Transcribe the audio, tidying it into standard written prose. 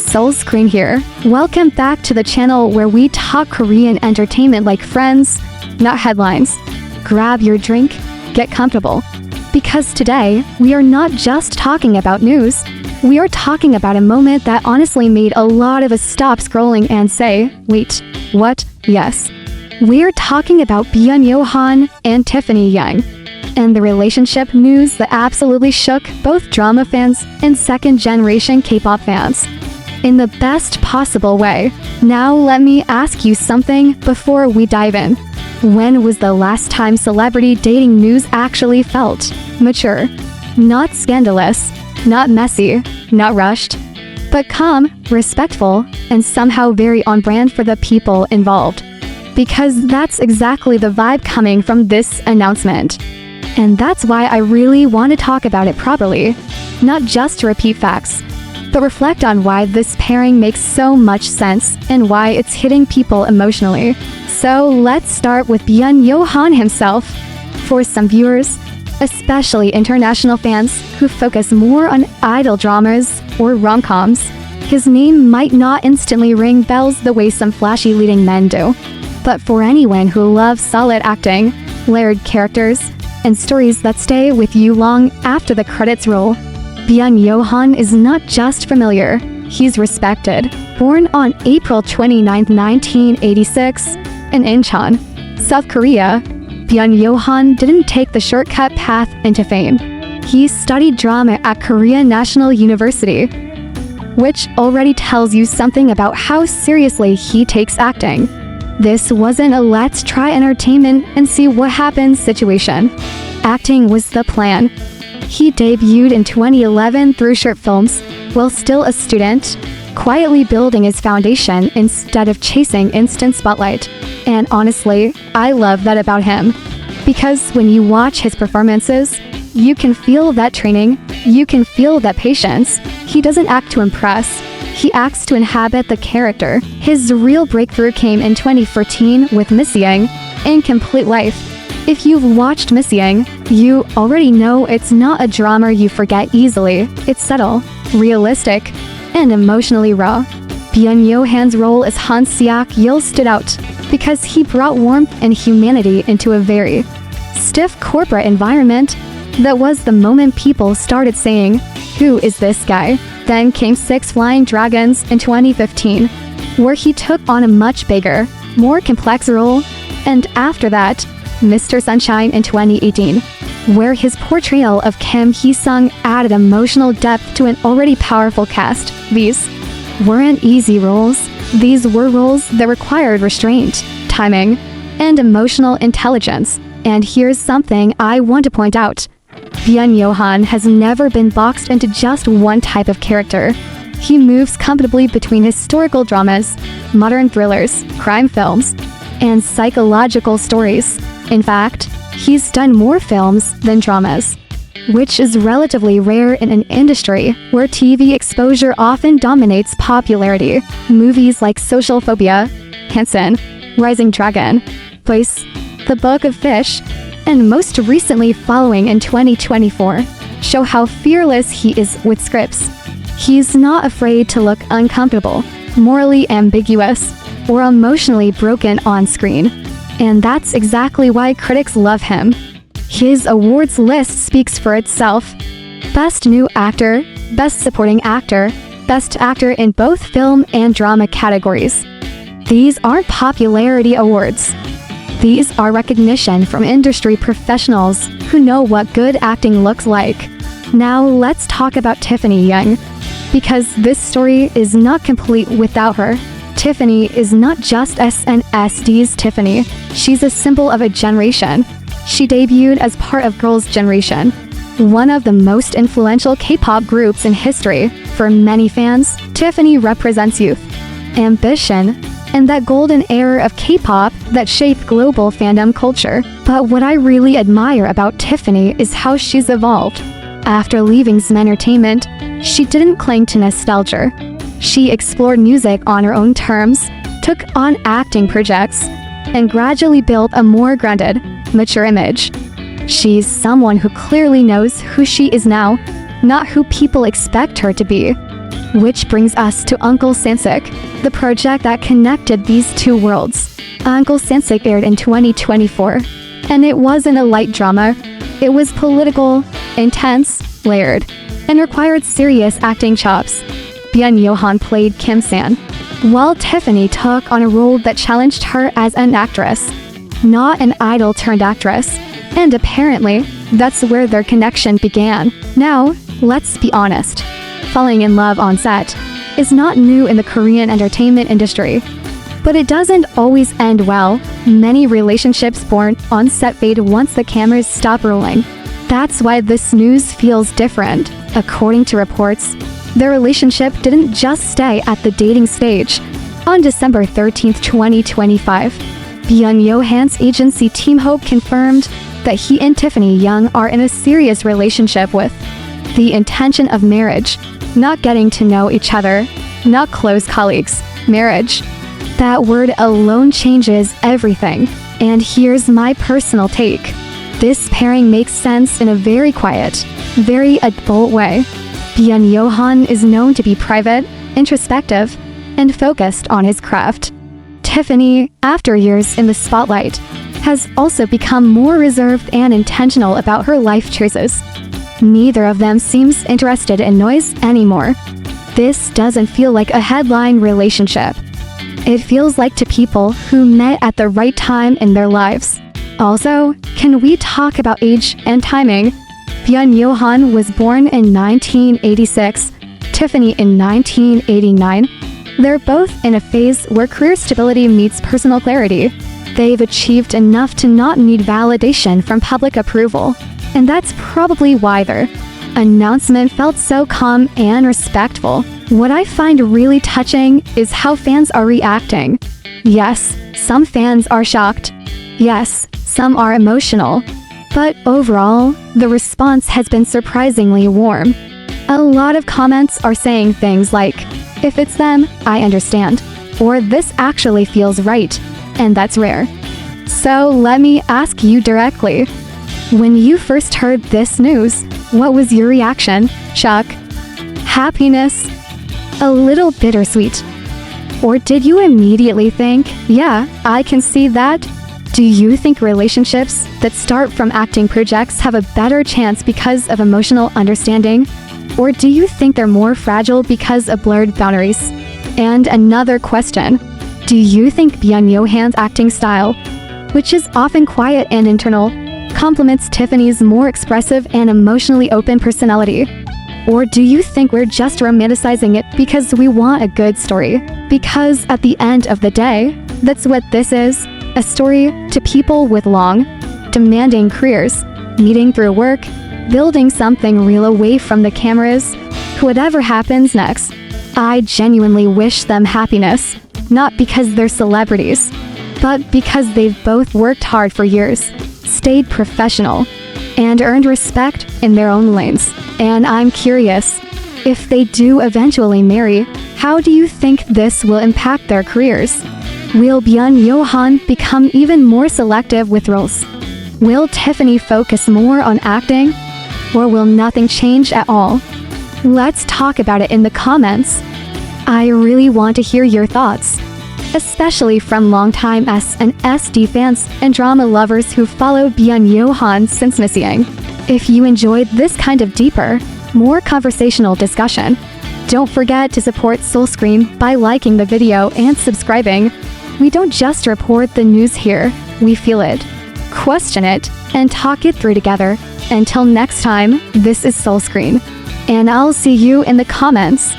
Soul Screen here. Welcome back to the channel where we talk Korean entertainment like friends, not headlines. Grab your drink, get comfortable. Because today, we are not just talking about news. We are talking about a moment that honestly made a lot of us stop scrolling and say, wait, what? Yes. We're talking about Byun Yo Han and Tiffany Young, and the relationship news that absolutely shook both drama fans and second-generation K-pop fans in the best possible way. Now let me ask you something before we dive in. When was the last time celebrity dating news actually felt mature? Not scandalous, not messy, not rushed, but calm, respectful, and somehow very on brand for the people involved. Because that's exactly the vibe coming from this announcement. And that's why I really want to talk about it properly, not just to repeat facts, but reflect on why this pairing makes so much sense and why it's hitting people emotionally. So let's start with Byun Yo Han himself. For some viewers, especially international fans who focus more on idol dramas or rom-coms, his name might not instantly ring bells the way some flashy leading men do. But for anyone who loves solid acting, layered characters, and stories that stay with you long after the credits roll, Byun Yo Han is not just familiar, he's respected. Born on April 29, 1986, in Incheon, South Korea, Byun Yo Han didn't take the shortcut path into fame. He studied drama at Korea National University, which already tells you something about how seriously he takes acting. This wasn't a let's try entertainment and see what happens situation. Acting was the plan. He debuted in 2011 through short films, while still a student, quietly building his foundation instead of chasing instant spotlight. And honestly, I love that about him. Because when you watch his performances, you can feel that training, you can feel that patience. He doesn't act to impress. He acts to inhabit the character. His real breakthrough came in 2014 with Missing, Incomplete Life. If you've watched Missing, you already know it's not a drama you forget easily. It's subtle, realistic, and emotionally raw. Byun Yo Han's role as Han Seok-yeol stood out because he brought warmth and humanity into a very stiff corporate environment. That was the moment people started saying, "Who is this guy?" Then came Six Flying Dragons in 2015, where he took on a much bigger, more complex role, and after that, Mr. Sunshine in 2018, where his portrayal of Kim Hee-sung added emotional depth to an already powerful cast. These weren't easy roles. These were roles that required restraint, timing, and emotional intelligence. And here's something I want to point out. Byun Yo Han has never been boxed into just one type of character. He moves comfortably between historical dramas, modern thrillers, crime films, and psychological stories. In fact, he's done more films than dramas, which is relatively rare in an industry where TV exposure often dominates popularity. Movies like Social Phobia, Hanson, Rising Dragon, Place, The Book of Fish, and most recently following in 2024, show how fearless he is with scripts. He's not afraid to look uncomfortable, morally ambiguous, or emotionally broken on screen. And that's exactly why critics love him. His awards list speaks for itself. Best New Actor, Best Supporting Actor, Best Actor in both film and drama categories. These aren't popularity awards. These are recognition from industry professionals who know what good acting looks like. Now let's talk about Tiffany Young, because this story is not complete without her. Tiffany is not just SNSD Tiffany, she's a symbol of a generation. She debuted as part of Girls' Generation, one of the most influential K-pop groups in history. For many fans, Tiffany represents youth, ambition, and that golden era of K-pop that shaped global fandom culture. But what I really admire about Tiffany is how she's evolved. After leaving some entertainment, she didn't cling to nostalgia. She explored music on her own terms, took on acting projects, and gradually built a more grounded, mature image. She's someone who clearly knows who she is now, not who people expect her to be. Which brings us to Uncle Samsik, the project that connected these two worlds. Uncle Samsik aired in 2024, and it wasn't a light drama. It was political, intense, layered, and required serious acting chops. Byun Yo Han played Kim San, while Tiffany took on a role that challenged her as an actress, not an idol-turned-actress. And apparently, that's where their connection began. Now, let's be honest. Falling in love on set is not new in the Korean entertainment industry. But it doesn't always end well. Many relationships born on set fade once the cameras stop rolling. That's why this news feels different. According to reports, their relationship didn't just stay at the dating stage. On December 13, 2025, Byun Yo Han's agency Team Hope confirmed that he and Tiffany Young are in a serious relationship with the intention of marriage, not getting to know each other, not close colleagues, marriage. That word alone changes everything. And here's my personal take. This pairing makes sense in a very quiet, very adult way. Byun Yo Han is known to be private, introspective, and focused on his craft. Tiffany, after years in the spotlight, has also become more reserved and intentional about her life choices. Neither of them seems interested in noise anymore. This doesn't feel like a headline relationship. It feels like two people who met at the right time in their lives. Also, can we talk about age and timing? Byun Yo Han was born in 1986, Tiffany in 1989. They're both in a phase where career stability meets personal clarity. They've achieved enough to not need validation from public approval. And that's probably why their announcement felt so calm and respectful. What I find really touching is how fans are reacting. Yes, some fans are shocked. Yes, some are emotional. But overall, the response has been surprisingly warm. A lot of comments are saying things like, "If it's them, I understand," or "This actually feels right," and that's rare. So let me ask you directly. When you first heard this news, what was your reaction? Shock? Happiness? A little bittersweet? Or did you immediately think, "Yeah, I can see that"? Do you think relationships that start from acting projects have a better chance because of emotional understanding? Or do you think they're more fragile because of blurred boundaries? And another question. Do you think Byun Yo Han's acting style, which is often quiet and internal, complements Tiffany's more expressive and emotionally open personality? Or do you think we're just romanticizing it because we want a good story? Because at the end of the day, that's what this is. A story to people with long, demanding careers, meeting through work, building something real away from the cameras. Whatever happens next, I genuinely wish them happiness, not because they're celebrities, but because they've both worked hard for years, stayed professional, and earned respect in their own lanes. And I'm curious, if they do eventually marry, how do you think this will impact their careers? Will Byun Yo Han become even more selective with roles? Will Tiffany focus more on acting? Or will nothing change at all? Let's talk about it in the comments. I really want to hear your thoughts, especially from longtime SNSD fans and drama lovers who followed Byun Yo Han since Missing. If you enjoyed this kind of deeper, more conversational discussion, don't forget to support Soul Screen by liking the video and subscribing. We don't just report the news here, we feel it, question it, and talk it through together. Until next time, this is Soul Screen, and I'll see you in the comments.